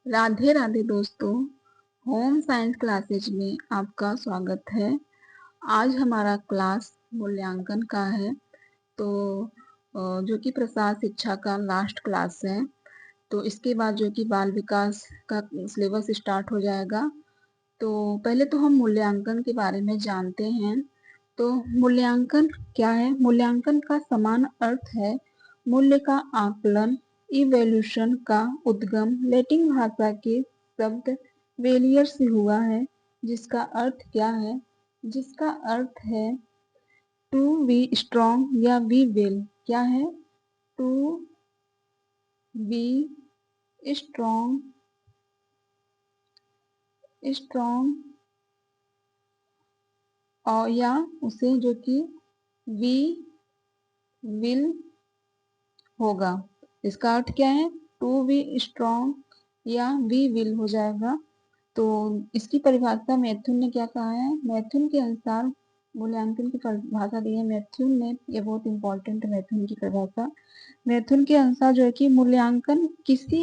राधे राधे दोस्तों। Home science classes में आपका स्वागत है। आज हमारा क्लास मूल्यांकन का है। तो जो कि प्रसार शिक्षा का लास्ट क्लास है। तो इसके बाद जो कि बाल विकास का सिलेबस स्टार्ट हो जाएगा। तो पहले तो हम मूल्यांकन के बारे में जानते हैं। तो मूल्यांकन क्या है? मूल्यांकन का समान अर्थ है मूल्य का आकलन। इवैल्यूएशन का उद्गम लैटिन भाषा के शब्द वेलियर से हुआ है, जिसका अर्थ क्या है? जिसका अर्थ है टू बी स्ट्रॉन्ग या बी वेल। क्या है? टू बी स्ट्रॉन्ग, स्ट्रॉन्ग और या उसे जो कि वी विल होगा। इसका अर्थ क्या है? टू बी स्ट्रॉन्ग या वी विल हो जाएगा। तो इसकी परिभाषा मैथ्यून ने क्या कहा है? मैथ्यून के अनुसार मूल्यांकन की परिभाषा दी है मैथ्यून ने। ये बहुत इंपॉर्टेंट है मैथ्यून की परिभाषा। मैथ्यून के अनुसार जो है कि मूल्यांकन किसी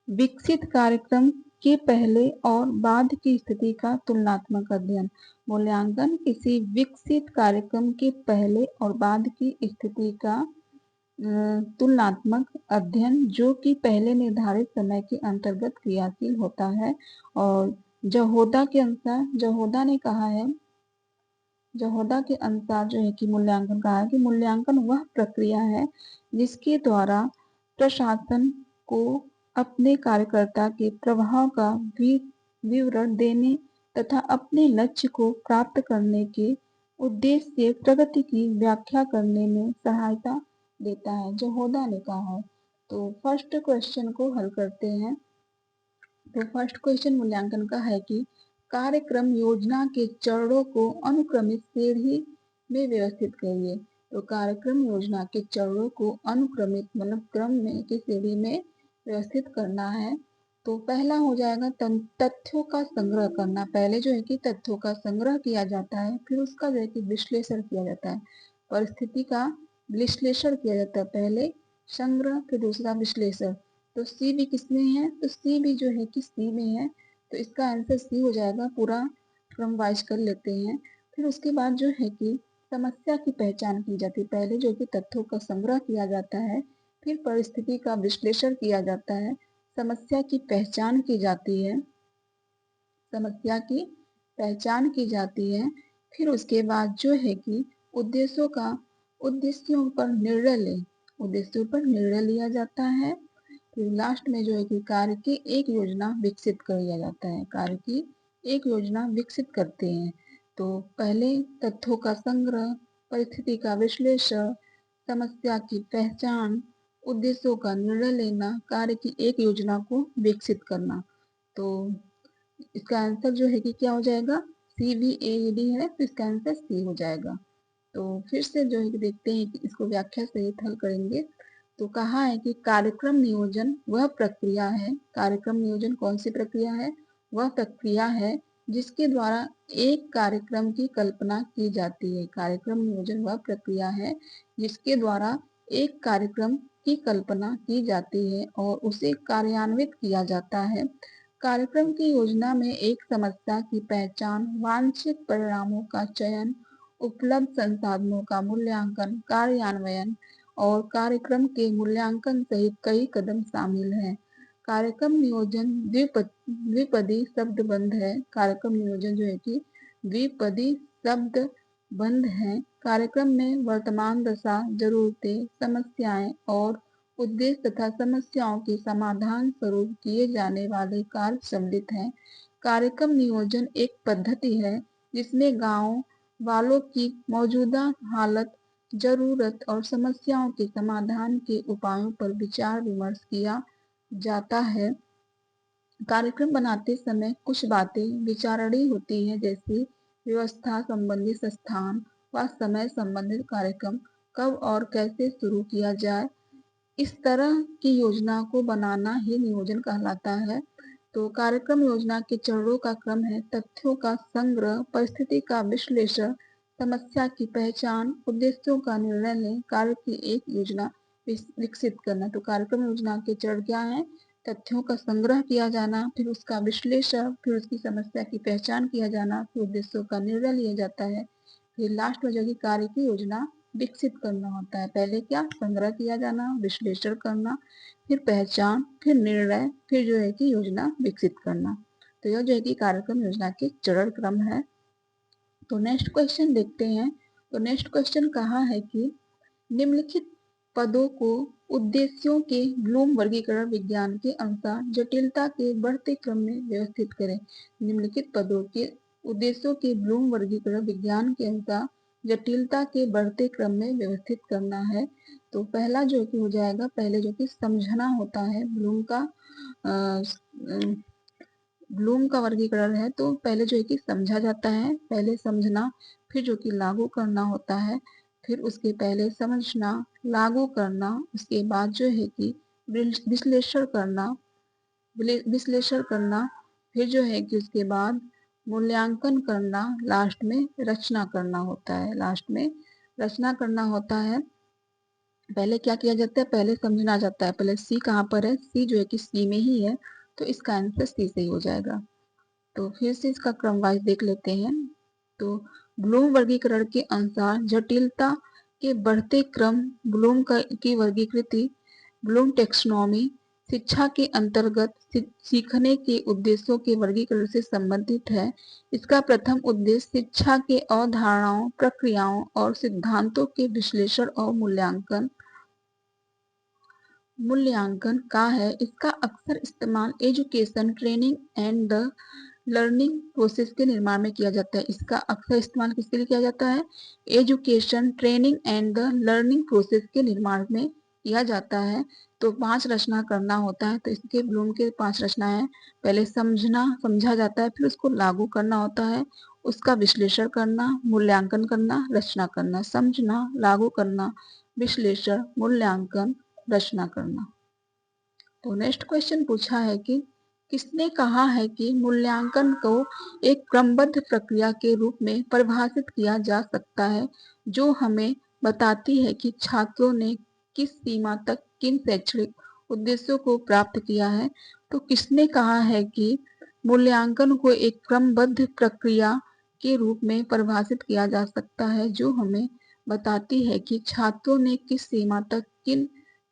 विकसित कार्यक्रम के पहले और बाद की स्थिति का तुलनात्मक अध्ययन। मूल्यांकन किसी विकसित कार्यक्रम के पहले और बाद की स्थिति का तुलनात्मक अध्ययन जो कि पहले निर्धारित समय के अंतर्गत क्रियाशील होता है। और जहोदा के अनुसार, जहोदा ने कहा है, जहोदा के अनुसार जो है कि मूल्यांकन कहा है कि मूल्यांकन वह प्रक्रिया है जिसके द्वारा प्रशासन को अपने कार्यकर्ता के प्रभाव का विवरण देने तथा अपने लक्ष्य को प्राप्त करने के उद्देश्य से प्रगति की व्याख्या करने में सहायता देता है, जहोदा ने कहा है। तो फर्स्ट क्वेश्चन को हल करते हैं। तो फर्स्ट क्वेश्चन मूल्यांकन का है कि कार्यक्रम योजना के चरणों को अनुक्रमित सीढ़ी में व्यवस्थित करिए। तो कार्यक्रम योजना के चरणों को अनुक्रमित मतलब क्रम में की सीढ़ी में व्यवस्थित करना है। तो पहला हो जाएगा तथ्यों का संग्रह करना। पहले जो है कि तथ्यों का संग्रह किया जाता है, फिर उसका जो है कि विश्लेषण किया जाता है। परिस्थिति का विश्लेषण किया जाता है, पहले संग्रह फिर दूसरा विश्लेषण। तो सी भी किसमें है? तो सी भी जो है कि सी में है। तो इसका आंसर सी हो जाएगा। पूरा क्रम वाइज कर लेते हैं। फिर उसके बाद जो है कि समस्या की पहचान की जाती है। पहले जो कि तथ्यों का संग्रह किया जाता है, फिर परिस्थिति का विश्लेषण किया जाता है, समस्या की पहचान की जाती है, समस्या की पहचान की जाती है। फिर उसके बाद जो है कि उद्देश्यों पर निर्णय लें, उद्देश्यों पर निर्णय लिया जाता है। फिर लास्ट में जो है कि कार्य की एक योजना विकसित किया जाता है, कार्य की एक योजना विकसित करते हैं। तो पहले तथ्यों का संग्रह, परिस्थिति का विश्लेषण, समस्या की पहचान, उद्देश्यों का निर्णय लेना, कार्य की एक योजना को विकसित करना। तो इसका आंसर जो है कि क्या हो जाएगा? सी बी ए डी है, तो इसका आंसर सी हो जाएगा। तो फिर से जो है कि देखते हैं कि इसको व्याख्या सहित हल करेंगे। तो कहा है कि कार्यक्रम नियोजन वह प्रक्रिया है, कार्यक्रम नियोजन कौन सी प्रक्रिया है? वह प्रक्रिया है जिसके द्वारा एक कार्यक्रम की कल्पना की जाती है। कार्यक्रम नियोजन वह प्रक्रिया है जिसके द्वारा एक कार्यक्रम की कल्पना की जाती है और उसे कार्यान्वित किया जाता है। कार्यक्रम की योजना में एक समस्या की पहचान, वांछित परिणामों का चयन, उपलब्ध संसाधनों का मूल्यांकन, कार्यान्वयन और कार्यक्रम के मूल्यांकन सहित कई कदम शामिल हैं। कार्यक्रम नियोजन द्विपदी शब्दबंध है। कार्यक्रम नियोजन जो है कि द्विपदी शब्द बंद है। कार्यक्रम में वर्तमान दशा, जरूरतें, समस्याएं और उद्देश्य तथा समस्याओं के समाधान स्वरूप किए जाने वाले कार्य सम्मिलित हैं। कार्यक्रम नियोजन एक पद्धति है जिसमें गांव वालों की मौजूदा हालत, जरूरत और समस्याओं के समाधान के उपायों पर विचार विमर्श किया जाता है। कार्यक्रम बनाते समय कुछ बातें विचारणीय होती हैं, जैसे व्यवस्था संबंधित स्थान व समय संबंधित कार्यक्रम कब और कैसे शुरू किया जाए। इस तरह की योजना को बनाना ही नियोजन कहलाता है। तो कार्यक्रम योजना के चरणों का क्रम है तथ्यों का संग्रह, परिस्थिति का विश्लेषण, समस्या की पहचान, उद्देश्यों का निर्णय लें, कार्य की एक योजना विकसित करना। तो कार्यक्रम योजना के चरण क्या है? तथ्यों का संग्रह किया जाना, फिर उसका विश्लेषण, फिर उसकी समस्या की पहचान किया जाना, फिर उद्देश्यों का निर्णय लिया जाता है, फिर लास्ट में जो कि कार्य की योजना विकसित करना होता है। पहले क्या, संग्रह किया जाना, विश्लेषण करना, फिर पहचान, फिर निर्णय, फिर जो है कि योजना विकसित करना। तो यह जो है कि कार्यक्रम योजना के चरण क्रम है। तो नेक्स्ट क्वेश्चन देखते हैं। तो नेक्स्ट क्वेश्चन कहा है कि निम्नलिखित पदों को उद्देश्यों के ब्लूम वर्गीकरण विज्ञान के अनुसार जटिलता के बढ़ते क्रम में व्यवस्थित करें। निम्नलिखित पदों के उद्देश्यों के ब्लूम वर्गीकरण विज्ञान के अनुसार जटिलता के बढ़ते क्रम में व्यवस्थित करना है। तो पहला जो कि हो जाएगा, पहले जो कि समझना होता है, ब्लूम का वर्गीकरण है। तो पहले जो है कि समझा जाता है, पहले समझना, फिर जो कि लागू करना होता है, फिर उसके पहले समझना, लागू करना, उसके बाद जो है कि विश्लेषण करना, फिर जो है कि उसके बाद मूल्यांकन करना, लास्ट में रचना करना होता है। लास्ट में रचना करना होता है। पहले क्या किया जाता है, पहले समझना जाता है। पहले सी कहाँ पर है, सी जो है कि सी में ही है, तो इसका आंसर सी से ही हो जाएगा। तो फिर से इसका क्रम वाइज देख लेते हैं। तो ब्लूम वर्गीकरण के अनुसार जटिलता के बढ़ते क्रम, ब्लूम की वर्गीकृति, ब्लूम टेक्सोनॉमी शिक्षा के अंतर्गत सीखने के उद्देश्यों के वर्गीकरण से संबंधित है। इसका प्रथम उद्देश्य शिक्षा के अवधारणाओं, प्रक्रियाओं और सिद्धांतों के विश्लेषण और मूल्यांकन का है। इसका अक्सर इस्तेमाल education, training and the learning process के निर्माण में किया जाता है। इसका अक्सर इस्तेमाल किसके लिए किया जाता है, education, training and the learning process के निर्माण में किया जाता है। तो 5 रचना करना होता है। तो इसके ब्लूम के 5 रचना है। पहले समझा जाता है, फिर उसको लागू करना होता है, उसका विश्लेषण करना, मूल्यांकन करना, रचना करना। समझना, लागू करना, विश्लेषण, मूल्यांकन, रचना करना। तो नेक्स्ट क्वेश्चन पूछा है कि किसने कहा है कि मूल्यांकन को एक क्रमबद्ध प्रक्रिया के रूप में परिभाषित किया जा सकता है, जो हमें बताती है कि छात्रों ने किस सीमा तक किन शैक्षणिक उद्देश्यों को प्राप्त किया है। तो किसने कहा है कि मूल्यांकन को एक क्रमबद्ध प्रक्रिया के रूप में परिभाषित किया जा सकता है, जो हमें बताती है कि छात्रों ने किस सीमा तक किन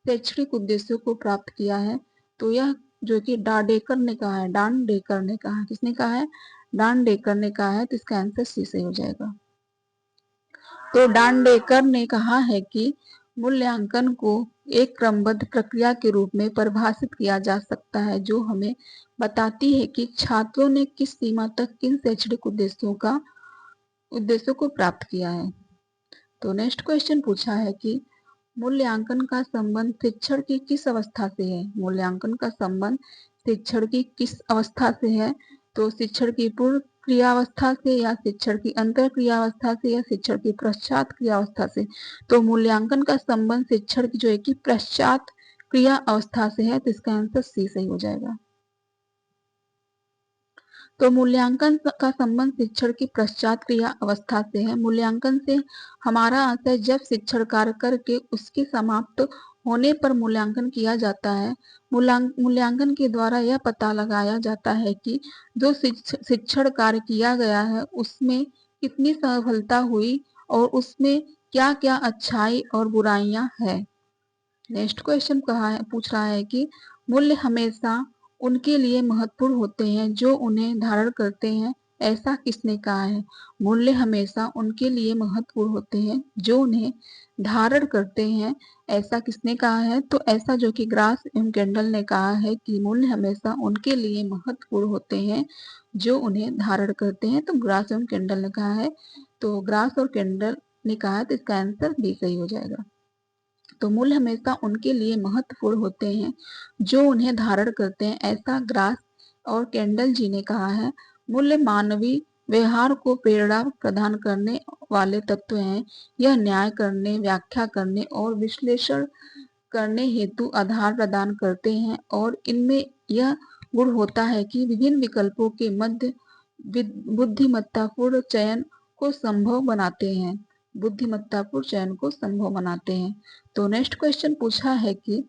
शैक्षणिक उद्देश्यों को प्राप्त किया है। तो यह जो कि डांडेकर ने कहा है, डांडेकर ने कहा है, किसने कहा है, डांडेकर ने कहा है। तो इसका आंसर सी से हो जाएगा। तो डांडेकर ने कहा है कि मूल्यांकन को एक क्रमबद्ध प्रक्रिया के रूप में परिभाषित किया जा सकता है, जो हमें बताती है कि छात्रों ने किस सीमा तक किन शैक्षणिक उद्देश्यों को प्राप्त किया है। तो नेक्स्ट क्वेश्चन पूछा है कि मूल्यांकन का संबंध शिक्षण की किस अवस्था से है। मूल्यांकन का संबंध शिक्षण की किस अवस्था से है। तो शिक्षण की पूर्व क्रियावस्था से, या शिक्षण की अंतर क्रियावस्था से, या शिक्षण की पश्चात क्रियावस्था से। तो मूल्यांकन का संबंध शिक्षण की जो है कि पश्चात क्रिया अवस्था से है। तो इसका आंसर सी सही हो जाएगा। तो मूल्यांकन का संबंध शिक्षण की पश्चात क्रिया अवस्था से है। मूल्यांकन से हमारा आशय जब शिक्षण कार्य करके उसके समाप्त होने पर मूल्यांकन किया जाता है। मूल्यांकन के द्वारा यह पता लगाया जाता है कि जो शिक्षण कार्य किया गया है उसमें कितनी सफलता हुई और उसमें क्या क्या अच्छाई और बुराइयां हैं। नेक्स्ट क्वेश्चन पूछ रहा है कि मूल्य हमेशा उनके लिए महत्वपूर्ण होते हैं जो उन्हें धारण करते हैं, ऐसा किसने कहा है। मूल्य हमेशा उनके लिए महत्वपूर्ण होते हैं जो उन्हें धारण करते हैं, ऐसा किसने कहा है। तो ऐसा जो कि ग्रास एवं कैंडल ने कहा है कि मूल्य हमेशा उनके लिए महत्वपूर्ण होते हैं जो उन्हें धारण करते हैं। तो ग्रास एवं कैंडल ने कहा है। तो ग्रास और कैंडल ने कहा है। तो इसका आंसर बी सही हो जाएगा। तो मूल्य हमेशा उनके लिए महत्वपूर्ण होते हैं जो उन्हें धारण करते हैं, ऐसा ग्रास और कैंडल जी ने कहा है। मूल्य मानवीय व्यवहार को प्रेरणा प्रदान करने वाले तत्व हैं। यह न्याय करने, व्याख्या करने और विश्लेषण करने हेतु आधार प्रदान करते हैं, और इनमें यह गुण होता है कि विभिन्न विकल्पों के मध्य बुद्धिमत्तापूर्ण चयन को संभव बनाते हैं। बुद्धिमत्तापूर्ण चयन को संभव बनाते हैं। तो नेक्स्ट क्वेश्चन पूछा है कि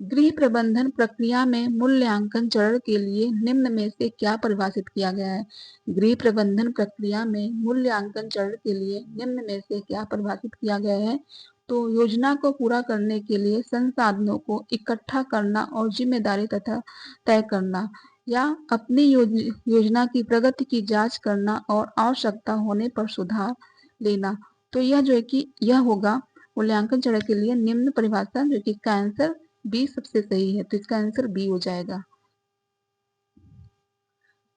गृह प्रबंधन प्रक्रिया में मूल्यांकन चरण के लिए निम्न में से क्या परिभाषित किया गया है? गृह प्रबंधन प्रक्रिया में मूल्यांकन चरण के लिए निम्न में से क्या परिभाषित किया गया है? तो योजना को पूरा करने के लिए संसाधनों को इकट्ठा करना और जिम्मेदारी तथा तय करना, या अपनी योजना की प्रगति की जांच करना और आवश्यकता होने पर सुधार लेना। तो यह जो है कि यह होगा मूल्यांकन चरण के लिए निम्न परिभाषा, जो कि इसका आंसर बी सबसे सही है। तो इसका आंसर बी हो जाएगा।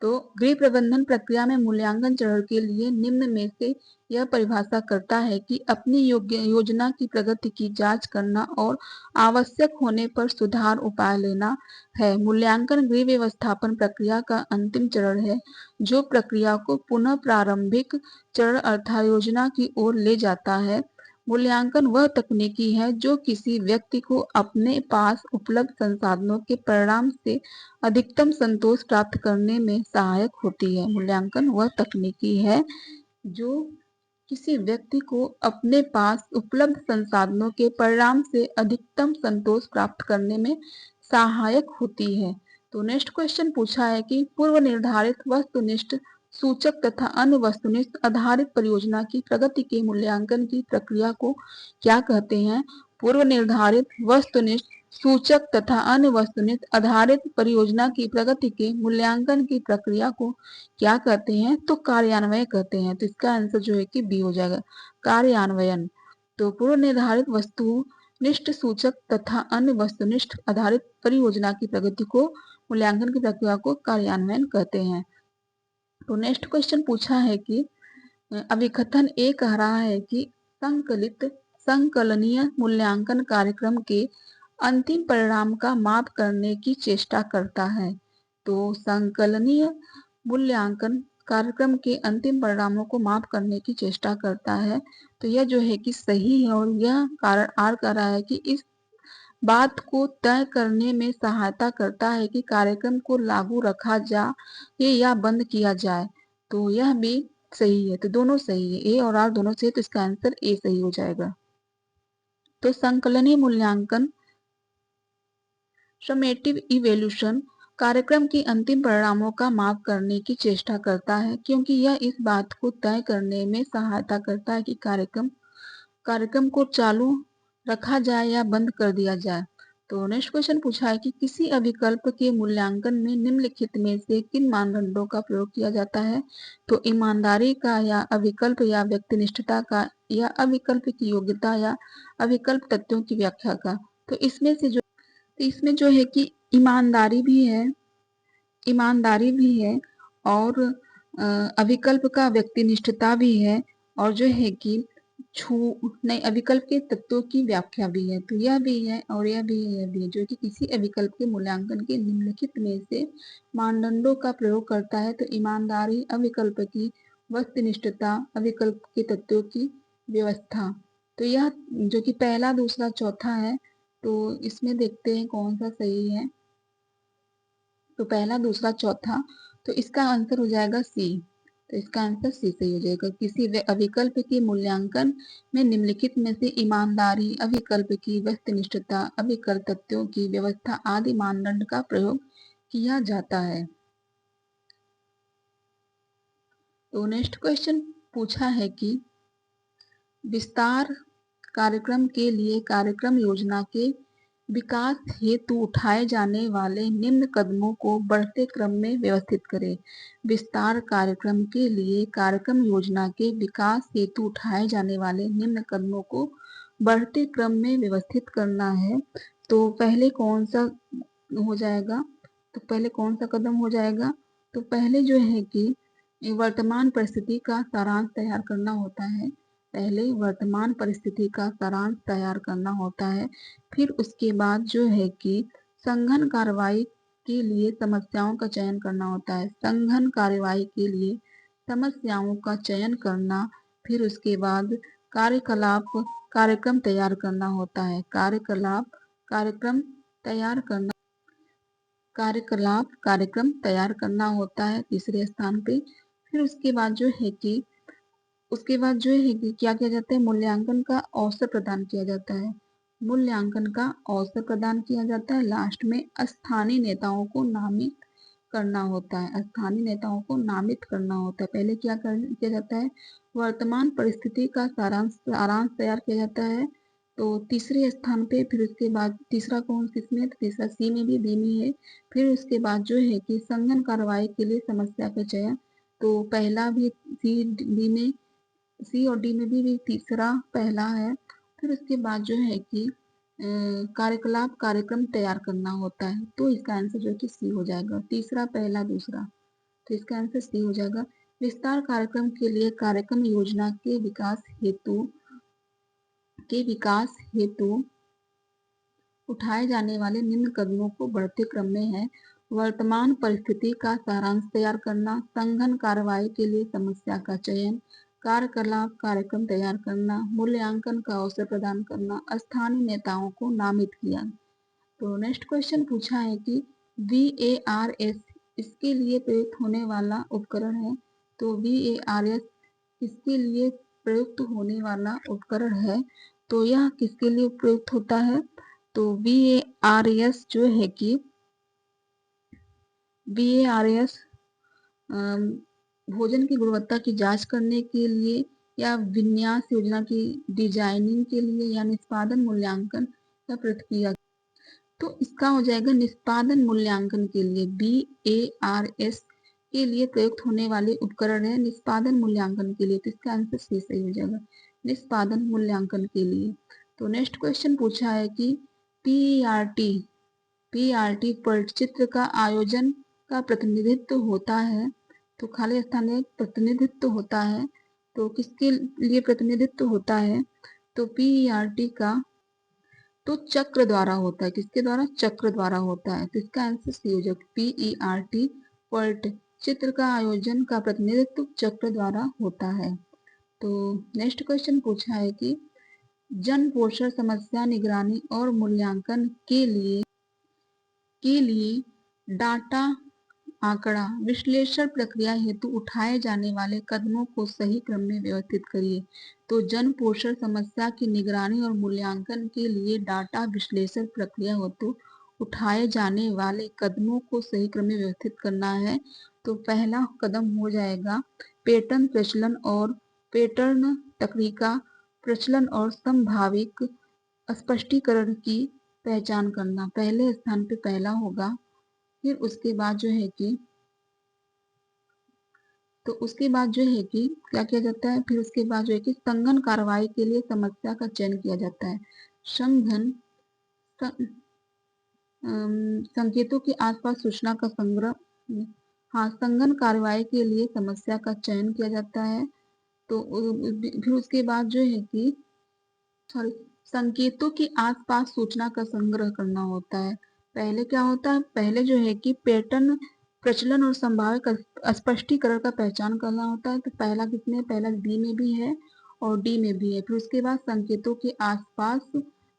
तो गृह प्रबंधन प्रक्रिया में मूल्यांकन चरण के लिए निम्न में से यह परिभाषा करता है कि अपनी योजना की प्रगति की जांच करना और आवश्यक होने पर सुधार उपाय लेना है। मूल्यांकन गृह व्यवस्थापन प्रक्रिया का अंतिम चरण है, जो प्रक्रिया को पुनः प्रारंभिक चरण अर्थात योजना की ओर ले जाता है। मूल्यांकन वह तकनीकी है जो किसी व्यक्ति को अपने पास उपलब्ध संसाधनों के परिणाम से अधिकतम संतोष प्राप्त करने में सहायक होती है। मूल्यांकन वह तकनीकी है जो किसी व्यक्ति को अपने पास उपलब्ध संसाधनों के परिणाम से अधिकतम संतोष प्राप्त करने में सहायक होती है। तो नेक्स्ट क्वेश्चन पूछा है कि पूर्व निर्धारित वस्तुनिष्ठ सूचक तथा अन्य वस्तुनिष्ठ आधारित परियोजना की प्रगति के मूल्यांकन की प्रक्रिया को क्या कहते हैं? पूर्व निर्धारित वस्तुनिष्ठ सूचक तथा अन्य वस्तुनिष्ठ आधारित परियोजना की प्रगति के मूल्यांकन की प्रक्रिया को क्या कहते हैं? तो कार्यान्वयन कहते हैं। तो इसका आंसर जो है कि बी हो जाएगा, कार्यान्वयन। तो पूर्व निर्धारित वस्तुनिष्ठ सूचक तथा अन्य वस्तुनिष्ठ आधारित परियोजना की प्रगति को मूल्यांकन की प्रक्रिया को कार्यान्वयन कहते हैं। तो नेक्स्ट क्वेश्चन पूछा है कि अभिकथन ए कह रहा है कि संकलनीय मूल्यांकन कार्यक्रम के अंतिम परिणाम का माप करने की चेष्टा करता है। तो संकलनीय मूल्यांकन कार्यक्रम के अंतिम परिणामों को माप करने की चेष्टा करता है। तो यह जो है कि सही है, और यह कारण आर कह रहा है कि इस बात को तय करने में सहायता करता है कि कार्यक्रम को लागू रखा जाए या बंद किया जाए। तो यह भी सही है। तो दोनों सही है, ए और आर दोनों सही, तो इसका आंसर ए सही हो जाएगा। तो संकलनीय मूल्यांकन समेटिव इवैल्यूएशन कार्यक्रम के अंतिम परिणामों का माप करने की चेष्टा करता है, क्योंकि यह इस बात को तय करने में सहायता करता है कि कार्यक्रम को चालू रखा जाए या बंद कर दिया जाए। तो नेक्स्ट क्वेश्चन पूछा है कि किसी अभिकल्प के मूल्यांकन में निम्नलिखित में से किन मानदंडों का प्रयोग किया जाता है? तो ईमानदारी का, या अभिकल्प या व्यक्तिनिष्ठता का, या अभिकल्प की योग्यता, या अभिकल्प तथ्यों की व्याख्या का। तो इसमें जो है कि ईमानदारी भी है और अभिकल्प का व्यक्तिनिष्ठता भी है, और जो है कि नहीं, अभिकल्प के तत्वों की व्याख्या भी है। तो यह भी है और यह भी है, जो कि किसी अभिकल्प के मूल्यांकन के निम्नलिखित में से मानदंडों का प्रयोग करता है। तो ईमानदारी, अभिकल्प की वस्तुनिष्ठता, अभिकल्प के तत्वों की व्यवस्था। तो यह जो कि पहला, दूसरा, चौथा है। तो इसमें देखते हैं कौन सा सही है। तो पहला, दूसरा, चौथा, तो इसका आंसर हो जाएगा सी। तो इसका आंसर सी सही हो जाएगा। किसी अभिकल्प के मूल्यांकन में निम्नलिखित में से ईमानदारी, अभिकल्प की वस्तुनिष्ठता, अभिकल्प तथ्यों की व्यवस्था आदि मानदंड का प्रयोग किया जाता है। तो नेक्स्ट क्वेश्चन पूछा है कि विस्तार कार्यक्रम के लिए कार्यक्रम योजना के विकास हेतु उठाए जाने वाले निम्न कदमों को बढ़ते क्रम में व्यवस्थित करें। विस्तार कार्यक्रम के लिए कार्यक्रम योजना के विकास हेतु उठाए जाने वाले निम्न कदमों को बढ़ते क्रम में व्यवस्थित करना है। तो पहले कौन सा हो जाएगा? तो पहले कौन सा कदम हो जाएगा? तो पहले जो है कि वर्तमान परिस्थिति का सारांश तैयार करना होता है। पहले वर्तमान परिस्थिति का सारांश तैयार करना होता है। फिर उसके बाद जो है कि संघन कार्रवाई के लिए समस्याओं का चयन करना होता है। संघन कार्रवाई के लिए समस्याओं का चयन करना। फिर उसके बाद कार्यक्रम तैयार करना होता है। कार्यक्रम तैयार करना होता है तीसरे स्थान पे। फिर उसके बाद जो है कि क्या किया जाता है? मूल्यांकन का अवसर प्रदान किया जाता है। मूल्यांकन का अवसर प्रदान किया जाता है। लास्ट में स्थानीय नेताओं को नामित करना होता है। स्थानीय नेताओं को नामित करना होता है। पहले क्या किया जाता है, वर्तमान परिस्थिति का सारांश तैयार किया जाता है। तो तीसरे स्थान पे, फिर उसके बाद तीसरा कौन किसमें, तो तीसरा सी में भी, बी में है। फिर उसके बाद जो है कि संगठन कार्रवाई के लिए समस्या का चयन, तो पहला भी सी डी में, सी और डी में भी तीसरा पहला है। फिर उसके बाद जो है कि कार्यकलाप कार्यक्रम तैयार करना होता है। तो इसका आंसर जो है कि सी हो जाएगा, तीसरा पहला दूसरा, तो इसका आंसर सी हो जाएगा। विस्तार कार्यक्रम के लिए कार्यक्रम योजना के विकास हेतु उठाए जाने वाले निम्न कदमों को बढ़ते क्रम में है। वर्तमान परिस्थिति का सारांश तैयार करना, संगठन कार्रवाई के लिए समस्या का चयन, कार्यकलाप कार्यक्रम तैयार करना, मूल्यांकन का अवसर प्रदान करना, स्थानीय नेताओं को नामित किया। तो नेक्स्ट क्वेश्चन पूछा है कि VARS इसके लिए प्रयुक्त होने वाला उपकरण है। तो VARS इसके लिए प्रयुक्त होने वाला उपकरण है। तो यह किसके लिए प्रयुक्त होता है, तो VARS जो है कि VARS भोजन की गुणवत्ता की जांच करने के लिए, या विन्यास योजना की डिजाइनिंग के लिए, या निष्पादन मूल्यांकन या प्रतिक्रिया, तो इसका हो जाएगा निष्पादन मूल्यांकन के लिए। VARS के लिए प्रयुक्त होने वाले उपकरण है निष्पादन मूल्यांकन के लिए, तो इसका आंसर सी सही हो जाएगा, निष्पादन मूल्यांकन के लिए। तो नेक्स्ट क्वेश्चन पूछा है कि PERT पटचित्र का आयोजन का प्रतिनिधित्व होता है। तो खाली स्थान में प्रतिनिधित्व होता है, तो किसके लिए प्रतिनिधित्व होता है, तो PERT का तो चक्र द्वारा होता है। किसके द्वारा, चक्र द्वारा होता है, तो इसका आंसर सी हो जाएगा, PERT पटचित्र का आयोजन का प्रतिनिधित्व चक्र द्वारा होता है। तो नेक्स्ट क्वेश्चन पूछा है कि जन पोषण समस्या निगरानी और मूल्यांकन के लिए डाटा आंकड़ा विश्लेषण प्रक्रिया हेतु उठाए जाने वाले कदमों को सही क्रम में व्यवस्थित करिए। तो जन पोषण समस्या की निगरानी और मूल्यांकन के लिए डाटा विश्लेषण प्रक्रिया हेतु उठाए जाने वाले कदमों को सही क्रम में व्यवस्थित करना है। तो पहला कदम हो जाएगा पैटर्न तकनीका प्रचलन और संभाविक स्पष्टीकरण की पहचान करना, पहले स्थान पे पहला होगा। फिर उसके बाद जो है कि क्या किया जाता है, फिर उसके बाद जो है कि संगठन कार्रवाई के लिए समस्या का चयन किया जाता है। संकेतों के आसपास सूचना का संग्रह, हाँ, संगठन कार्रवाई के लिए समस्या का चयन किया जाता है। तो फिर उसके बाद जो है कि संकेतों के आसपास सूचना का संग्रह करना होता है। पहले क्या होता है, पहले जो है कि पैटर्न प्रचलन और संभावित स्पष्टीकरण का पहचान करना होता है। तो पहला किसमें, पहला बी में भी है और डी में भी है। फिर उसके बाद संकेतों के आसपास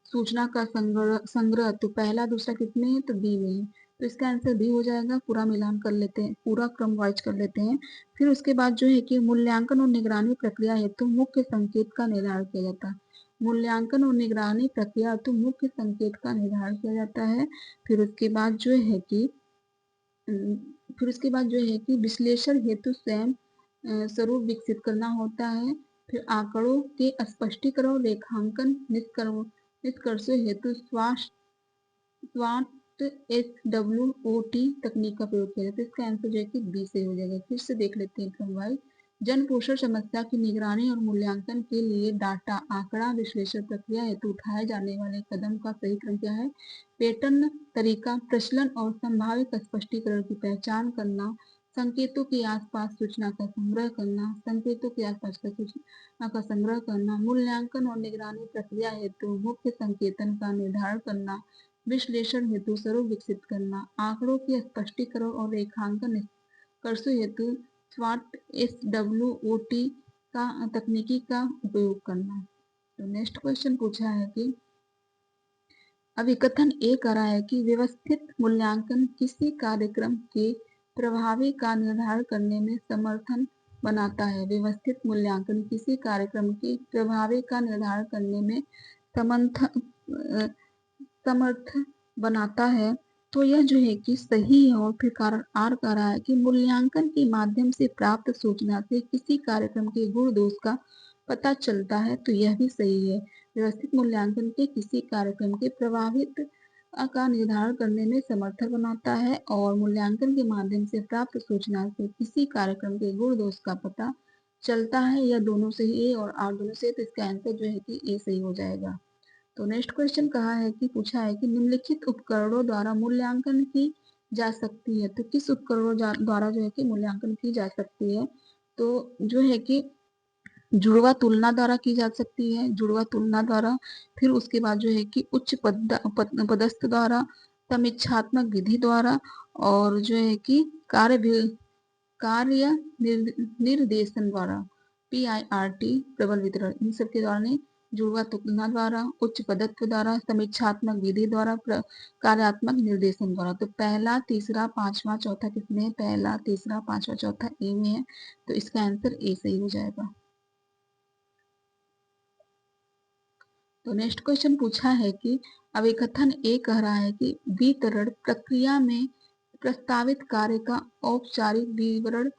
सूचना का संग्रह, तो पहला दूसरा किसमें है, तो बी में है। तो इसका आंसर बी हो जाएगा। पूरा मिलान कर लेते हैं, पूरा क्रम वाइज कर लेते हैं। फिर उसके बाद जो है कि मूल्यांकन और निगरानी प्रक्रिया हेतु मुख्य संकेत का निर्धारण किया जाता है। मूल्यांकन और निगरानी प्रक्रिया हेतु मुख्य संकेत का निर्धारण किया जाता है। फिर उसके बाद जो है कि विश्लेषण हेतु स्वयं स्वरूप विकसित करना होता है। फिर आंकड़ों के स्पष्टीकरण, रेखांकन, निष्कर्षों हेतु SWOT तकनीक का प्रयोग किया जाता है। इसका आंसर जो है कि बी से हो जाएगा। फिर से देख लेते हैं क्रम वाइज। जन पोषण समस्या की निगरानी और मूल्यांकन के लिए डाटा आंकड़ा विश्लेषण प्रक्रिया हेतु उठाए जाने वाले कदम का सही क्रम क्या है, पैटर्न तरीका प्रचलन और संभावित स्पष्टीकरण की पहचान करना, संकेतों के आसपास सूचना का संग्रह करना, मूल्यांकन और निगरानी प्रक्रिया हेतु मुख्य संकेतन का निर्धारण करना, विश्लेषण हेतु स्वरूप विकसित करना, आंकड़ों के स्पष्टीकरण और रेखांकन निष्कर्षों हेतु SWOT का तकनीकी का उपयोग करना। तो नेक्स्ट क्वेश्चन पूछा है कि अभिकथन ए कर रहा है कि व्यवस्थित मूल्यांकन किसी कार्यक्रम के प्रभावी का निर्धारण करने में समर्थन बनाता है। व्यवस्थित मूल्यांकन किसी कार्यक्रम के प्रभावी का निर्धारण करने में समर्थ बनाता है तो यह जो है कि सही है। और फिर कारण आर कह रहा है कि मूल्यांकन के माध्यम से प्राप्त सूचना से किसी कार्यक्रम के गुण दोष का पता चलता है तो यह भी सही है। व्यवस्थित मूल्यांकन के किसी कार्यक्रम के प्रभावित का निर्धारण करने में समर्थन बनाता है और मूल्यांकन के माध्यम से प्राप्त सूचना से किसी कार्यक्रम के गुण दोष का पता चलता है। यह दोनों सही, ए और आर दोनों सही, तो इसका आंसर जो है कि ए सही हो जाएगा। तो नेक्स्ट क्वेश्चन कहा है कि पूछा है कि निम्नलिखित उपकरणों द्वारा मूल्यांकन की जा सकती है। तो किस उपकरणों द्वारा जो है कि मूल्यांकन की जा सकती है? तो जो है कि जुड़वा तुलना द्वारा की जा सकती है, जुड़वा तुलना द्वारा। फिर उसके बाद जो है कि उच्च पदस्थ द्वारा, समीक्षात्मक विधि द्वारा, और जो है कि कार्य निर्देशन द्वारा, PIRT प्रबल वितरण, इन सब के द्वारा नहीं, जुड़वा तुलना द्वारा, उच्च पदत्व द्वारा, समीक्षात्मक विधि द्वारा, कार्यात्मक निर्देशन द्वारा। तो पहला, तीसरा, पांचवा, चौथा किसमें है? पहला, तीसरा, पांचवा, चौथा ए में है, तो इसका आंसर ए सही हो जाएगा। तो नेक्स्ट क्वेश्चन पूछा है कि अभिकथन ए कह रहा है कि वितरण प्रक्रिया में प्रस्तावित कार्य का औपचारिक विवरण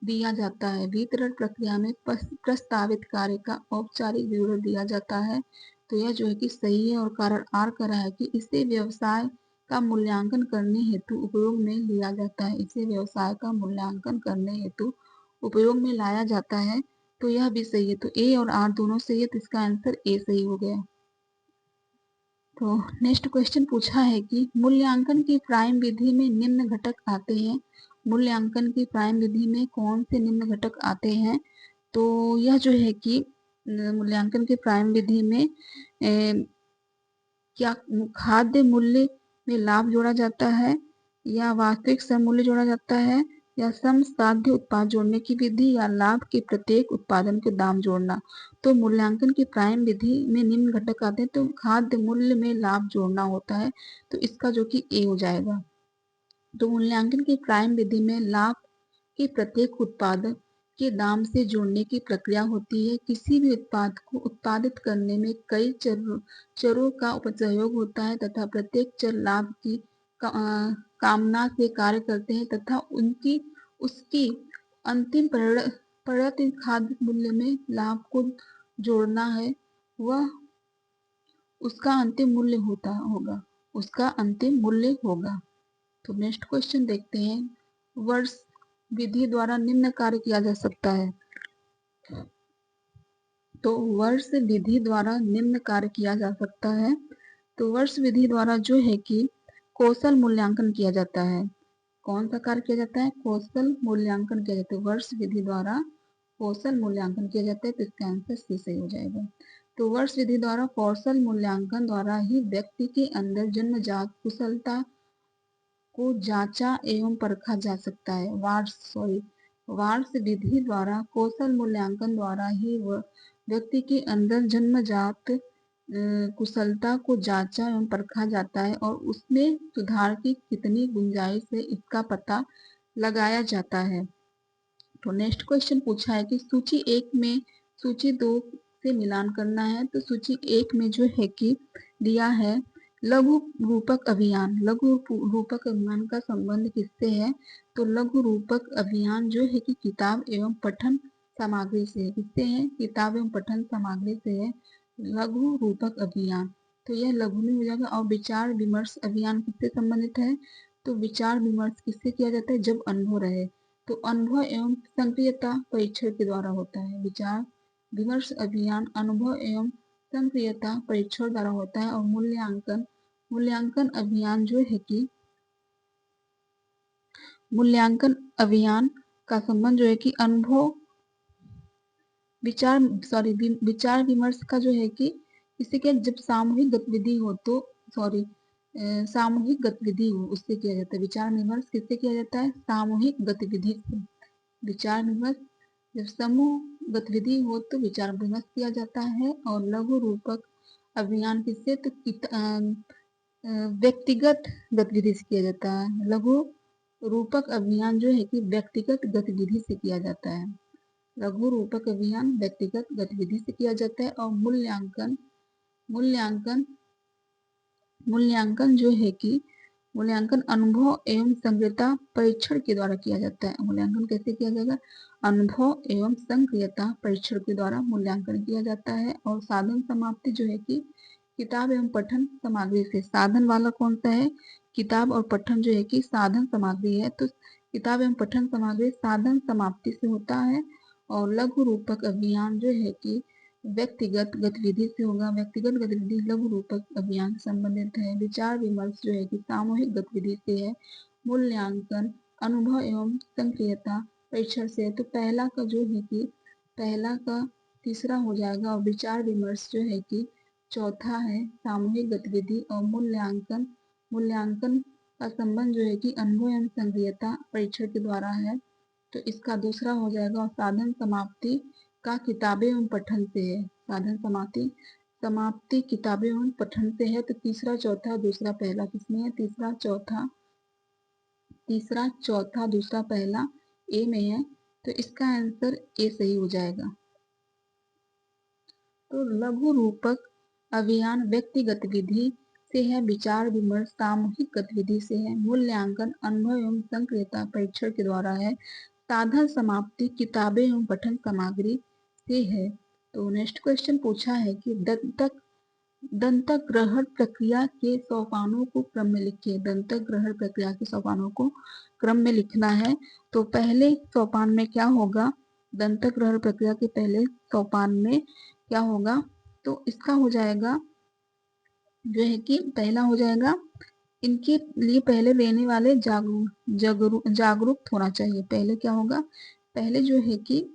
दिया जाता है। वितरण प्रक्रिया में प्रस्तावित कार्य का औपचारिक विवरण दिया जाता है, तो यह जो है कि सही है। और कारण आर कह रहा है कि इसे व्यवसाय का मूल्यांकन करने हेतु उपयोग में लिया जाता है। इसे व्यवसाय का मूल्यांकन करने हेतु उपयोग में लाया जाता है, तो यह भी सही है। तो ए और आर दोनों सही है, तो इसका आंसर ए सही हो गया। तो नेक्स्ट क्वेश्चन पूछा है कि मूल्यांकन की प्राइम विधि में निम्न घटक आते हैं। मूल्यांकन की प्राइम विधि में कौन से निम्न घटक आते हैं? तो यह जो है कि मूल्यांकन की प्राइम विधि में क्या खाद्य मूल्य में लाभ जोड़ा जाता है, या वास्तविक समूल्य जोड़ा जाता है, या सम साध्य उत्पाद जोड़ने की विधि, या लाभ के प्रत्येक उत्पादन के दाम जोड़ना। तो मूल्यांकन की प्राइम विधि में निम्न घटक आते हैं, तो खाद्य मूल्य में लाभ जोड़ना होता है, तो इसका जो कि ए हो जाएगा। तो मूल्यांकन की प्राइम विधि में लाभ के प्रत्येक उत्पाद के दाम से जोड़ने की प्रक्रिया होती है। किसी भी उत्पाद को उत्पादित करने में कई चरों का उपसहयोग होता है तथा प्रत्येक चर लाभ की कामना से कार्य करते हैं तथा उसकी अंतिम परिणति खाद्य मूल्य में लाभ को जोड़ना है, वह उसका अंतिम मूल्य होगा। तो नेक्स्ट क्वेश्चन देखते हैं। वर्ष विधि द्वारा निम्न कार्य किया जा सकता है। तो वर्ष विधि द्वारा निम्न कार्य किया जा सकता है। तो वर्ष विधि द्वारा जो है कि कौशल मूल्यांकन किया जाता है। कौन सा कार्य किया जाता है? कौशल मूल्यांकन किया जाता है। वर्ष विधि द्वारा कौशल मूल्यांकन किया जाता है, तो इसका आंसर सी सही हो जाएगा। तो वर्ष विधि द्वारा कौशल मूल्यांकन द्वारा ही व्यक्ति के अंदर जन्मजात कुशलता को जांचा एवं परखा जा सकता है। वार्ष विधि द्वारा कौशल मूल्यांकन द्वारा ही व्यक्ति के अंदर जन्मजात कुशलता को जांचा एवं परखा जाता है और उसमें सुधार की कितनी गुंजाइश है इसका पता लगाया जाता है। तो नेक्स्ट क्वेश्चन पूछा है कि सूची 1 में सूची 2 से मिलान करना है। तो सूची 1 में जो है कि दिया है लघु रूपक अभियान। लघु रूपक अभियान का संबंध किससे है? तो लघु रूपक अभियान जो है कि किताब एवं पठन सामग्री से है। किससे है? किताब एवं पठन सामग्री से है लघु रूपक अभियान। तो यह लघु में हो जाएगा। और विचार विमर्श अभियान किससे संबंधित है? तो विचार विमर्श किससे किया जाता है? जब अनुभव रहे। तो अनुभव एवं सक्रियता परीक्षण के द्वारा होता है। विचार विमर्श अभियान अनुभव एवं सक्रियता परीक्षण द्वारा होता है। और मूल्यांकन अभियान जो है कि मूल्यांकन अभियान का संबंध जो है कि विचार विमर्श का जो है कि इससे क्या, जब सामूहिक गतिविधि हो तो सामूहिक गतिविधि हो उससे किया जाता है। विचार विमर्श किससे किया जाता है? सामूहिक गतिविधि से। विचार विमर्श जब समूह गतिविधि हो तो विचार विमर्श किया जाता है। और लघु रूपक अभियान किससे? तो व्यक्तिगत गतिविधि से किया जाता है। लघु रूपक अभियान जो है कि व्यक्तिगत गतिविधि से किया जाता है। लघु रूपक अभियान व्यक्तिगत गतिविधि से किया जाता है। और मूल्यांकन मूल्यांकन जो है कि मूल्यांकन अनुभव एवं संक्रियता परीक्षण के द्वारा किया जाता है। मूल्यांकन कैसे किया जाएगा? अनुभव एवं संक्रियता परीक्षण के द्वारा मूल्यांकन किया जाता है। और साधन समाप्ति जो है कि किताब एवं पठन सामग्री से, साधन वाला कौन सा है? किताब, और पठन जो है कि साधन सामग्री है। तो किताब एवं पठन सामग्री साधन समाप्ति से होता है। और लघु रूपक अभियान जो है कि व्यक्तिगत गतिविधि से होगा। व्यक्तिगत गतिविधि लघु रूपक अभियान से संबंधित है। विचार विमर्श जो है कि सामूहिक गतिविधि से है। मूल्यांकन अनुभव एवं संक्रियता परीक्षण से है। तो पहला का जो है कि पहला का तीसरा हो जाएगा। और विचार विमर्श जो है कि चौथा है। सामूहिक गतिविधि और मूल्यांकन, मूल्यांकन का संबंध जो है कि अनुभव एवं संक्रियता परीक्षण के द्वारा है। तो इसका दूसरा हो जाएगा। और साधन समाप्ति का किताबें एवं पठन से है। साधन समाप्ति समाप्ति किताबें एवं पठन से है। तो तीसरा चौथा दूसरा पहला किसमें है? तीसरा चौथा दूसरा पहला ए में है। तो इसका आंसर ए सही हो जाएगा। तो लघु रूपक अभियान व्यक्ति गतिविधि से है। विचार विमर्श सामूहिक गतिविधि से है। मूल्यांकन अनुभव एवं संक्रियता परीक्षण के द्वारा है। साधन समाप्ति किताबें एवं पठन सामग्री से है। तो नेक्स्ट क्वेश्चन पूछा है कि दंतक ग्रहण प्रक्रिया के सोपानों को क्रम में लिखिए। दंतक ग्रहण प्रक्रिया के सोपानों को क्रम में लिखना है। तो पहले सोपान में क्या होगा? दंतक ग्रहण प्रक्रिया के पहले सोपान में क्या होगा? तो इसका हो जाएगा जो है कि पहला हो जाएगा, इनके लिए पहले लेने वाले जागरूक होना चाहिए। पहले क्या होगा? पहले जो है कि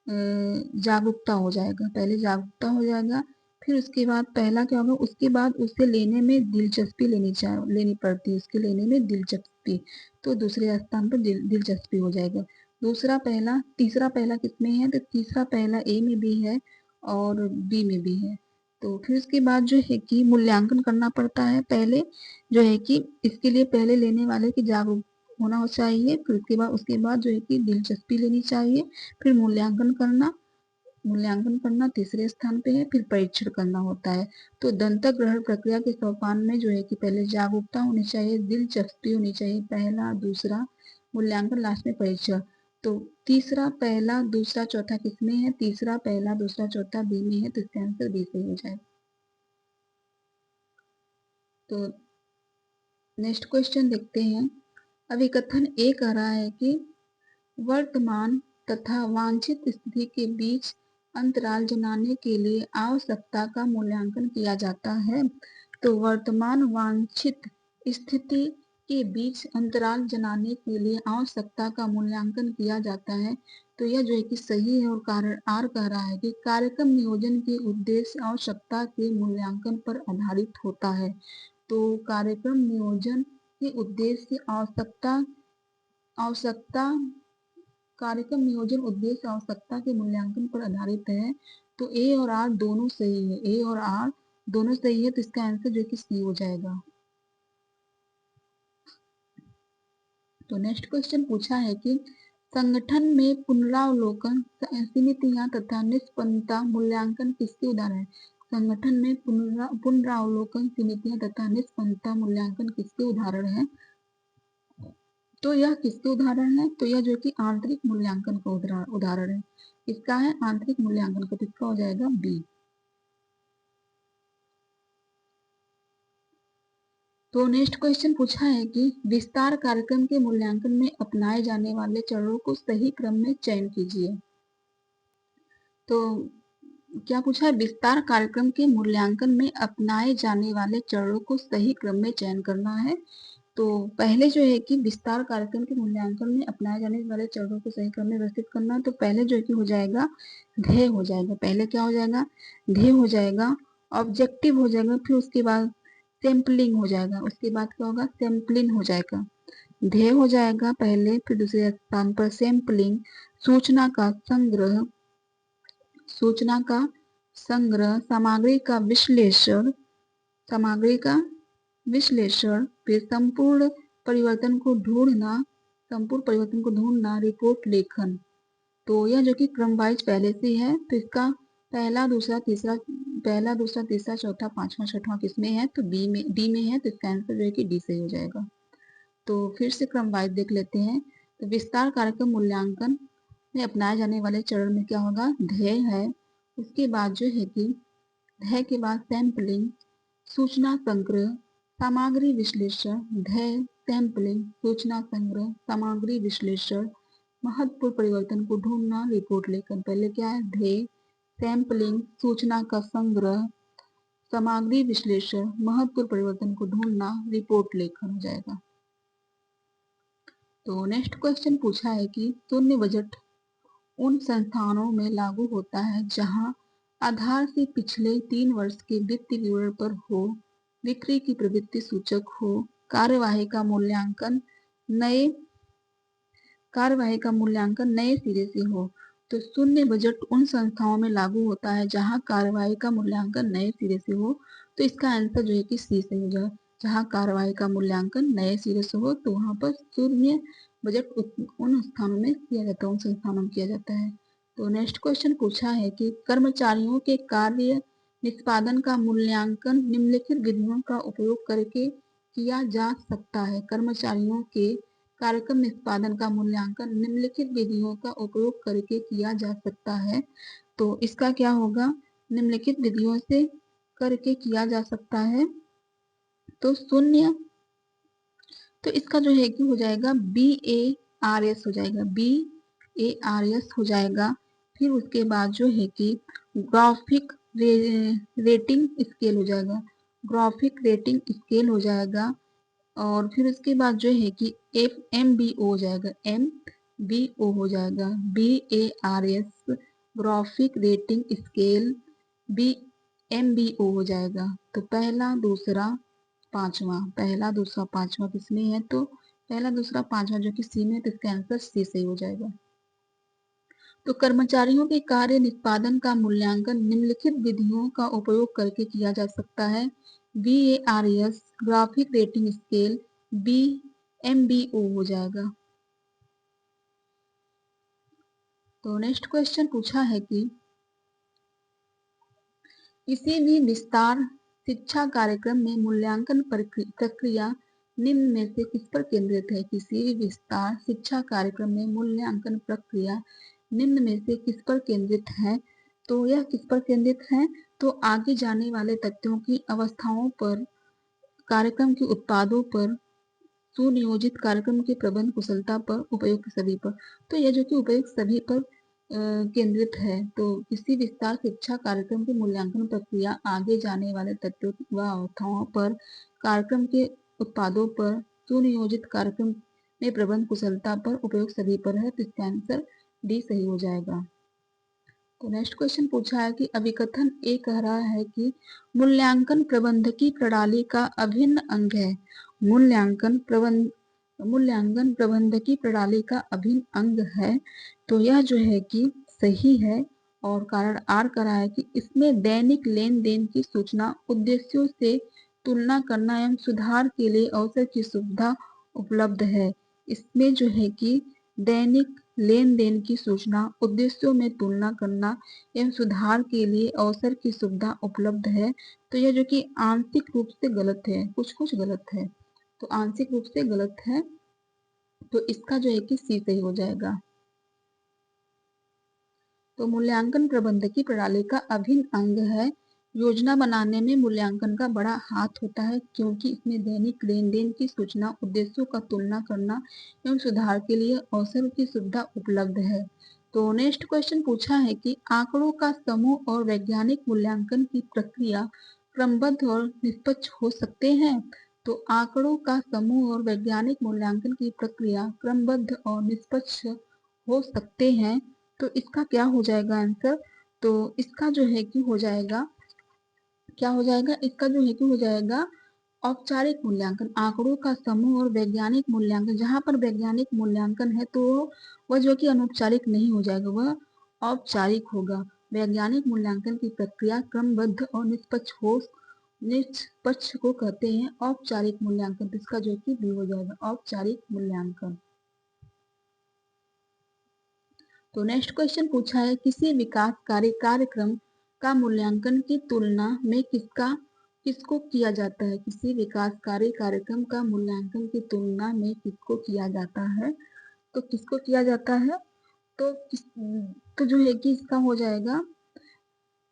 जागरूकता हो जाएगा। पहले जागरूकता हो जाएगा। फिर उसके बाद पहला क्या होगा? उसके बाद उसे लेने में दिलचस्पी लेनी पड़ती है। उसके लेने में दिलचस्पी, तो दूसरे स्थान पर दिलचस्पी हो जाएगा। दूसरा पहला, तीसरा पहला किसमें है? तो तीसरा पहला ए में भी है और बी में भी है। तो फिर उसके बाद जो है कि मूल्यांकन करना पड़ता है। पहले जो है कि इसके लिए पहले लेने वाले की जागरूक होना चाहिए। फिर उसके बाद जो है कि दिलचस्पी लेनी चाहिए। फिर मूल्यांकन करना तीसरे स्थान पे है। फिर परीक्षण करना होता है। तो दंतक ग्रहण प्रक्रिया के सोपान में जो है कि पहले जागरूकता होनी चाहिए, दिलचस्पी होनी चाहिए, पहला दूसरा मूल्यांकन, लास्ट में परीक्षण। तो तीसरा पहला दूसरा चौथा किसमें है? तीसरा पहला दूसरा चौथा बी में है। तो इसका आंसर बी सही हो जाएगा। तो नेक्स्ट क्वेश्चन देखते हैं। अभिकथन ए कह रहा है कि वर्तमान तथा वांछित स्थिति के बीच अंतराल जनाने के लिए आवश्यकता का मूल्यांकन किया जाता है। तो वर्तमान वांछित स्थिति के बीच अंतराल जनाने के लिए आवश्यकता का मूल्यांकन किया जाता है। तो यह जो है कि सही है। और कारण आर कह रहा है कि कार्यक्रम नियोजन के उद्देश्य आवश्यकता के मूल्यांकन पर आधारित होता है। तो कार्यक्रम नियोजन के उद्देश्य आवश्यकता कार्यक्रम नियोजन उद्देश्य आवश्यकता के मूल्यांकन पर आधारित है। तो ए और आर दोनों सही है। ए और आर दोनों सही है। तो इसका आंसर जो कि सी हो जाएगा। तो नेक्स्ट क्वेश्चन पूछा है कि संगठन में पुनरावलोकन समितियां तथा निष्पन्नता मूल्यांकन किसके उदाहरण है? संगठन में पुनरावलोकन समितियां तथा निष्पन्नता मूल्यांकन किसके उदाहरण है? तो यह किसके उदाहरण है? तो यह जो कि आंतरिक मूल्यांकन का उदाहरण है। इसका है आंतरिक मूल्यांकन का। किसका हो जाएगा? बी। तो नेक्स्ट क्वेश्चन पूछा है कि विस्तार कार्यक्रम के मूल्यांकन में अपनाए जाने वाले चरणों को सही क्रम में चयन कीजिए। तो क्या पूछा है? विस्तार कार्यक्रम के मूल्यांकन में अपनाए जाने वाले चरणों को सही क्रम में चयन करना है। तो पहले जो है कि विस्तार कार्यक्रम के मूल्यांकन में अपनाए जाने वाले चरणों को सही क्रम में व्यवस्थित करना है। तो पहले जो है कि हो जाएगा ध्येय हो जाएगा। पहले क्या हो जाएगा? ध्येय हो जाएगा। ऑब्जेक्टिव हो जाएगा। फिर उसके बाद सैम्पलिंग हो जाएगा। उसके बाद क्या होगा? सैम्पलिंग हो जाएगा। ध्येय हो जाएगा पहले, फिर दूसरे स्थान पर सैम्पलिंग, सूचना का संग्रह, सामग्री का विश्लेषण, फिर संपूर्ण परिवर्तन को ढूंढना, रिपोर्ट लेखन। तो यह जो कि क्रम वाइज पहले से है। तो इसका पहला दूसरा तीसरा चौथा पांचवा छठवां किसमें है, तो बी में, डी में है, तो इसका आंसर जो है कि डी सही हो जाएगा। तो फिर से क्रम वाइज देख लेते हैं। तो विस्तार कार्यक्रम मूल्यांकन में अपनाए जाने वाले चरण में क्या होगा, ध्येय है, उसके बाद जो है कि ध्येय के बाद सैंपलिंग, सूचना संग्रह, सामग्री विश्लेषण, ध्येय, सैंपलिंग, सूचना संग्रह, सामग्री विश्लेषण, महत्वपूर्ण परिवर्तन को ढूंढना, रिपोर्ट लेखन। पहले क्या है, ध्येय, सैंपलिंग, सूचना का संग्रह, सामग्री विश्लेषण, महत्वपूर्ण परिवर्तन को ढूंढना, रिपोर्ट लेखन हो जाएगा। तो नेक्स्ट क्वेश्चन पूछा है कि शून्य बजट उन संस्थानों में लागू होता है जहां आधार से पिछले 3 वर्ष के वित्तीय विवरण पर हो, बिक्री की प्रवृत्ति सूचक हो, कार्यवाही का मूल्यांकन नए सिरे से हो। तो शून्य बजट उन संस्थाओं में लागू होता है जहां कार्यवाही का मूल्यांकन नए सिरे से हो, तो इसका आंसर जो है कि सी सही हो जाए। जहां कार्यवाही का मूल्यांकन नए सिरे से हो तो वहां पर शून्य बजट उन स्थानों में किया जाता है, उन संस्थानों में किया जाता है। तो नेक्स्ट क्वेश्चन पूछा है कि कर्मचारियों के कार्य निष्पादन का मूल्यांकन निम्नलिखित विधियों का उपयोग करके किया जा सकता है। कर्मचारियों के कार्यक्रम निष्पादन का मूल्यांकन निम्नलिखित विधियों का उपयोग करके किया जा सकता है। तो इसका क्या होगा, निम्नलिखित विधियों से करके किया जा सकता है। तो शून्य, तो इसका जो है कि हो जाएगा BARS हो जाएगा, BARS हो जाएगा। फिर उसके बाद जो है कि ग्राफिक रेटिंग स्केल हो जाएगा, ग्राफिक रेटिंग स्केल हो जाएगा। और फिर उसके बाद जो है कि MBO हो जाएगा, MBO हो जाएगा, BARS graphic rating scale MBO हो जाएगा। तो पहला दूसरा पांचवा किसमें है, तो पहला दूसरा पांचवा जो कि सी में है, तो इसका आंसर सी सही हो जाएगा। तो कर्मचारियों के कार्य निष्पादन का मूल्यांकन निम्नलिखित विधियों का उपयोग करके किया जा सकता है। BARS graphic rating scale, MBO हो जाएगा। तो नेक्स्ट क्वेश्चन पूछा है कि किसी भी विस्तार शिक्षा कार्यक्रम में मूल्यांकन प्रक्रिया निम्न में से किस पर केंद्रित है। किसी भी विस्तार शिक्षा कार्यक्रम में मूल्यांकन प्रक्रिया निम्न में से किस पर केंद्रित है। तो यह किस पर केंद्रित है, तो आगे जाने वाले तथ्यों की अवस्थाओं पर, कार्यक्रम के उत्पादों पर, सुनियोजित कार्यक्रम के प्रबंध कुशलता पर, उपयुक्त सभी पर। तो यह जो कि उपयुक्त सभी पर केंद्रित है। तो किसी विस्तार शिक्षा कार्यक्रम की मूल्यांकन प्रक्रिया आगे जाने वाले तथ्यों व अवस्थाओं पर, कार्यक्रम के उत्पादों पर, सुनियोजित कार्यक्रम में प्रबंध कुशलता पर, उपयुक्त सभी पर है। तो इसका आंसर डी सही हो जाएगा। तो नेक्स्ट क्वेश्चन पूछा है कि अभिकथन ए कह रहा है कि मूल्यांकन प्रबंधकी प्रणाली का अभिन्न अंग है। मूल्यांकन प्रबंधकी प्रणाली का अभिन्न अंग है। तो यह जो है कि सही है, और कारण आर कर रहा है कि इसमें दैनिक लेन देन की सूचना, उद्देश्यों से तुलना करना एवं सुधार के लिए अवसर की सुविधा उपलब्ध है। इसमें जो है कि दैनिक लेन देन की सूचना, उद्देश्यों में तुलना करना एवं सुधार के लिए अवसर की सुविधा उपलब्ध है। तो यह जो कि आंशिक रूप से गलत है, कुछ गलत है, तो आंशिक रूप से गलत है। तो इसका जो है कि सी सही हो जाएगा। तो मूल्यांकन प्रबंधकी प्रणाली का अभिन्न अंग है। योजना बनाने में मूल्यांकन का बड़ा हाथ होता है, क्योंकि इसमें दैनिक लेन देन की सूचना, उद्देश्यों का तुलना करना एवं सुधार के लिए अवसर की सुविधा उपलब्ध है। तो नेक्स्ट क्वेश्चन पूछा है कि आंकड़ों का समूह और वैज्ञानिक मूल्यांकन की प्रक्रिया क्रमबद्ध और निष्पक्ष हो सकते हैं। तो आंकड़ों का समूह और वैज्ञानिक मूल्यांकन की प्रक्रिया क्रमबद्ध और निष्पक्ष हो सकते हैं। तो इसका क्या हो जाएगा आंसर, तो इसका जो है कि हो जाएगा, क्या हो जाएगा, इसका जो है कि हो जाएगा औपचारिक मूल्यांकन। आंकड़ों का समूह और वैज्ञानिक मूल्यांकन, जहां पर वैज्ञानिक मूल्यांकन है तो वह जो कि अनौपचारिक नहीं हो जाएगा, वह औपचारिक होगा। वैज्ञानिक मूल्यांकन की प्रक्रिया क्रमबद्ध और निष्पक्ष को कहते हैं औपचारिक मूल्यांकन। तो इसका जो कि बी हो जाएगा, औपचारिक मूल्यांकन। तो नेक्स्ट क्वेश्चन पूछा है किसी विकासकारी कार्यक्रम का मूल्यांकन की तुलना में किसको किया जाता है? किसी विकासकारी कार्यक्रम का मूल्यांकन की तुलना में किसको किया जाता है? तो किसको किया जाता है? तो जो है कि इसका हो जाएगा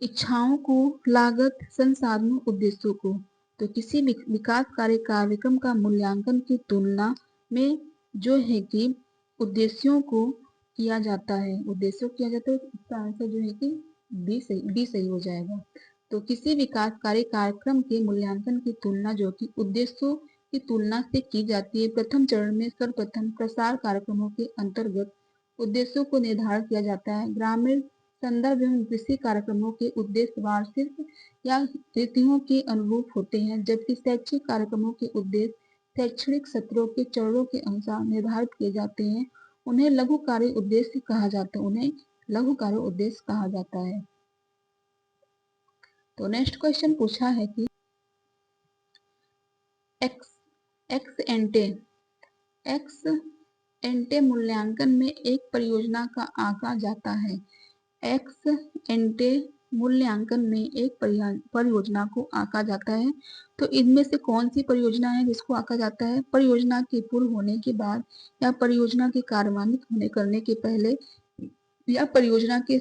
इच्छाओं को, लागत, संसाधनों, उद्देश्यों को। तो किसी विकासकारी कार्यक्रम का मूल्यांकन की तुलना में जो है कि उद्देश्यों को किया जाता है, उद्देश्यों को किया जाता है। इसका आंसर जो है कि बी सही हो जाएगा। तो किसी विकासकारी कार्यक्रम के मूल्यांकन की तुलना जो कि उद्देश्यों की तुलना से की जाती है। प्रथम चरण में सर्वप्रथम प्रसार कार्यक्रमों के अंतर्गत उद्देश्यों को निर्धारित किया जाता है। ग्रामीण संदर्भ एवं कृषि कार्यक्रमों के उद्देश्य वार्षिक या तिथियों के अनुरूप होते हैं, जबकि शैक्षिक कार्यक्रमों के उद्देश्य शैक्षणिक सत्रों के चरणों के अनुसार निर्धारित किए जाते हैं। उन्हें लघु कार्य उद्देश्य कहा जाता है। उन्हें लघु कार्य उद्देश्य कहा जाता है। तो नेक्स्ट क्वेश्चन पूछा है कि एक्स एंटे मूल्यांकन में एक परियोजना का आंका जाता है। एक्स एंटे मूल्यांकन में एक परियोजना को आंका जाता है। तो इनमें से कौन सी परियोजना है जिसको आंका जाता है? परियोजना के पूर्ण होने के बाद, या परियोजना के कार्यान्वित करने के पहले, या परियोजना के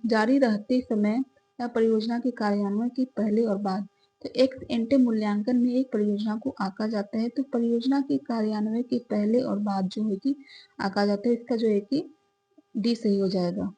जारी रहते समय, या परियोजना के कार्यान्वयन के पहले और बाद। तो एक्स एंटे मूल्यांकन में एक परियोजना को आंका जाता है। तो परियोजना के कार्यान्वयन के पहले और बाद जो है कि आंका जाता है। इसका जो है कि डी सही हो जाएगा।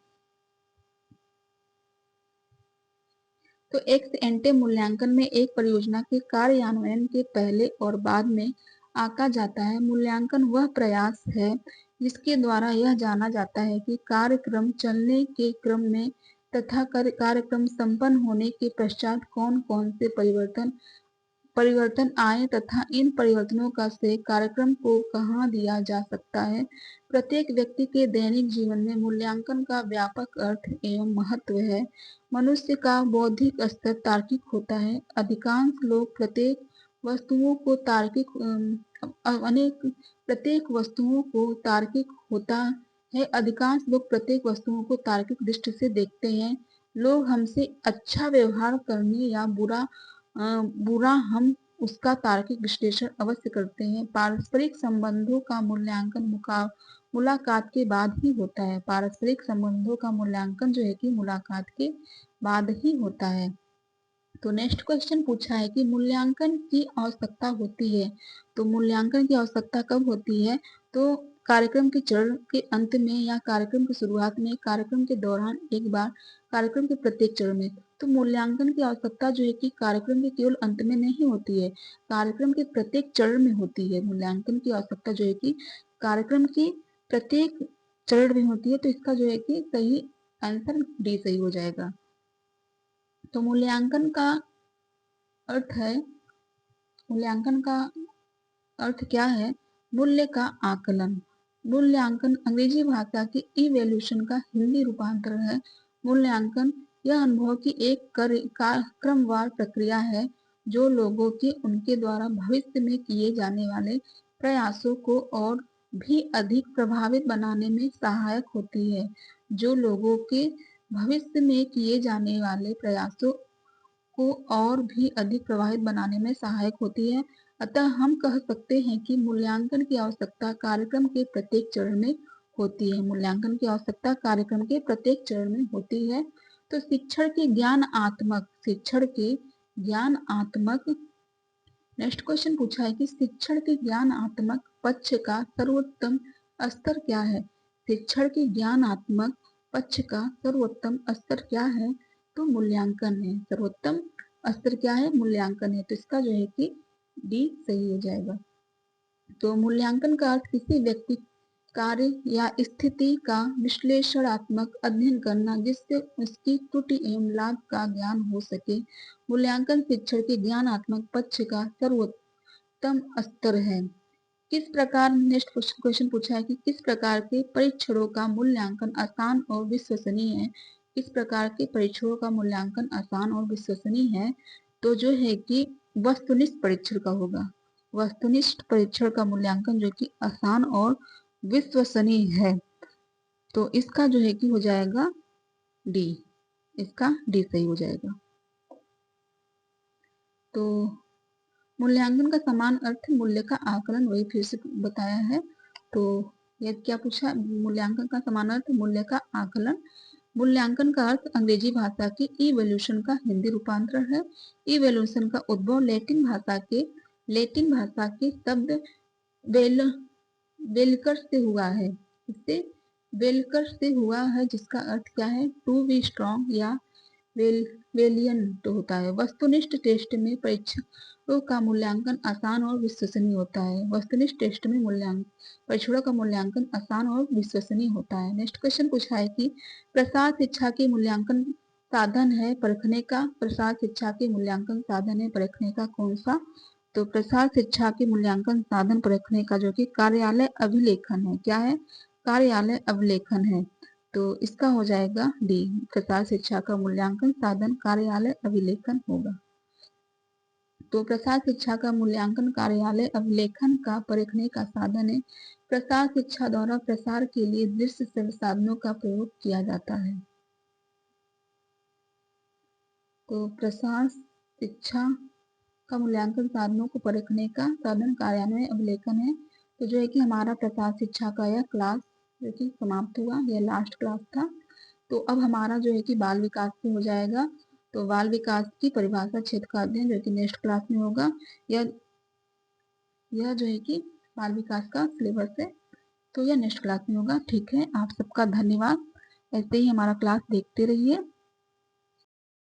तो एक्स एंटे मूल्यांकन में एक परियोजना के कार्यान्वयन के पहले और बाद में आंका जाता है। मूल्यांकन वह प्रयास है जिसके द्वारा यह जाना जाता है कि कार्यक्रम चलने के क्रम में तथा कार्यक्रम संपन्न होने के पश्चात कौन कौन से परिवर्तन आए तथा इन परिवर्तनों का श्रेय कार्यक्रम को कहाँ दिया जा सकता है। प्रत्येक व्यक्ति के दैनिक जीवन में मूल्यांकन का व्यापक अर्थ एवं महत्व है। मनुष्य का बौद्धिक स्तर तार्किक होता है। अधिकांश लोग प्रत्येक वस्तुओं को तार्किक होता है। अधिकांश लोग प्रत्येक वस्तुओं को तार्किक दृष्टि से देखते हैं। लोग हमसे अच्छा व्यवहार करने या बुरा हम उसका तार्किक विश्लेषण अवश्य करते हैं। पारस्परिक संबंधों का मूल्यांकन मुलाकात के बाद ही होता है। पारस्परिक संबंधों का मूल्यांकन जो है कि मुलाकात के बाद ही होता है। तो नेक्स्ट क्वेश्चन पूछा है कि मूल्यांकन की आवश्यकता होती है। तो मूल्यांकन की आवश्यकता कब होती है? तो कार्यक्रम के चरण के अंत में, या कार्यक्रम की शुरुआत में, कार्यक्रम के दौरान एक बार, कार्यक्रम के प्रत्येक चरण में। तो मूल्यांकन की आवश्यकता जो है कि कार्यक्रम के केवल अंत में नहीं होती है, कार्यक्रम के प्रत्येक चरण में होती है। मूल्यांकन की आवश्यकता जो है कि कार्यक्रम की प्रत्येक चरण में होती है। तो इसका जो है कि सही आंसर डी सही हो जाएगा। तो मूल्यांकन का अर्थ क्या है? मूल्य का आकलन। मूल्यांकन अंग्रेजी भाषा के इवैल्यूएशन का हिंदी रूपांतरण है। मूल्यांकन यह अनुभव की एक क्रमवार प्रक्रिया है जो लोगों के उनके द्वारा भविष्य में किए जाने वाले प्रयासों को और भी अधिक प्रभावित बनाने में सहायक होती है। जो लोगों के भविष्य में किए जाने वाले प्रयासों को और भी अधिक प्रभावित बनाने में सहायक होती है। अतः हम कह सकते हैं कि मूल्यांकन की आवश्यकता कार्यक्रम के प्रत्येक चरण में होती है। मूल्यांकन की आवश्यकता कार्यक्रम के प्रत्येक चरण में होती है। तो शिक्षण के ज्ञानात्मक नेक्स्ट क्वेश्चन पूछा है कि शिक्षण के ज्ञानात्मक पक्ष का सर्वोत्तम स्तर क्या है? शिक्षण के ज्ञानात्मक पक्ष का सर्वोत्तम स्तर क्या है? तो मूल्यांकन है। सर्वोत्तम स्तर क्या है? मूल्यांकन है। तो इसका जो है कि डी सही हो जाएगा। तो मूल्यांकन का अर्थ किसी व्यक्ति, कार्य या स्थिति का विश्लेषणात्मक अध्ययन करना जिससे उसकी त्रुटि एवं लाभ का ज्ञान हो सके। मूल्यांकन शिक्षण के ज्ञानात्मक पक्ष का सर्वोत्तम स्तर है। किस प्रकार, नेक्स्ट क्वेश्चन पूछा है कि किस प्रकार के परीक्षणों का मूल्यांकन आसान और विश्वसनीय है? किस प्रकार के परीक्षणों का मूल्यांकन आसान और विश्वसनीय है? तो जो है कि वस्तुनिष्ठ परीक्षण का होगा। वस्तुनिष्ठ परीक्षण का मूल्यांकन जो कि आसान और विश्वसनीय है। तो इसका जो है कि हो जाएगा डी, इसका डी सही हो जाएगा। तो मूल्यांकन का समान अर्थ मूल्य का आकलन, वही फिर से बताया है। तो ये क्या पूछा, मूल्यांकन का समान अर्थ मूल्य का आकलन। मूल्यांकन का अर्थ अंग्रेजी भाषा की इवोल्यूशन का हिंदी रूपांतरण है। इवोल्यूशन का उद्भव लैटिन भाषा के शब्द वेलकर से हुआ है। इससे वेलकर से हुआ है, जिसका अर्थ क्या है, टू बी स्ट्रॉन्ग या वेलियंट होता है। वस्तुनिष्ठ टेस्ट में परीक्षकों का मूल्यांकन आसान और विश्वसनीय होता है। वस्तुनिष्ठ टेस्ट में परीक्षणों का मूल्यांकन आसान और विश्वसनीय होता है। नेक्स्ट क्वेश्चन पूछा है कि प्रसार शिक्षा के मूल्यांकन साधन है परखने का, प्रसार शिक्षा के मूल्यांकन साधन है परखने का कौन सा। तो प्रसार शिक्षा के मूल्यांकन साधन परखने का जो कि कार्यालय अभिलेखन है, क्या है, कार्यालय अभिलेखन है। तो इसका हो जाएगा डी, प्रसार शिक्षा का मूल्यांकन साधन कार्यालय अभिलेखन होगा। तो प्रसार शिक्षा का मूल्यांकन कार्यालय अभिलेखन का परखने का साधन है। प्रसार शिक्षा द्वारा प्रसार के लिए दृश्य संसाधनों का प्रयोग किया जाता है। तो प्रसार शिक्षा का मूल्यांकन साधनों को परखने का साधन कार्यान्वयन अभिलेखन है। तो जो है कि हमारा प्रसार शिक्षा का यह क्लास जो कि समाप्त हुआ, यह लास्ट क्लास था। तो अब हमारा जो है कि बाल विकास पे हो जाएगा। तो बाल विकास की परिभाषा क्षेत्र का अध्ययन जो कि नेक्स्ट क्लास में होगा। यह जो है कि बाल विकास का सिलेबस है, तो यह नेक्स्ट क्लास में होगा। ठीक है, आप सबका धन्यवाद। ऐसे ही हमारा क्लास देखते रहिए।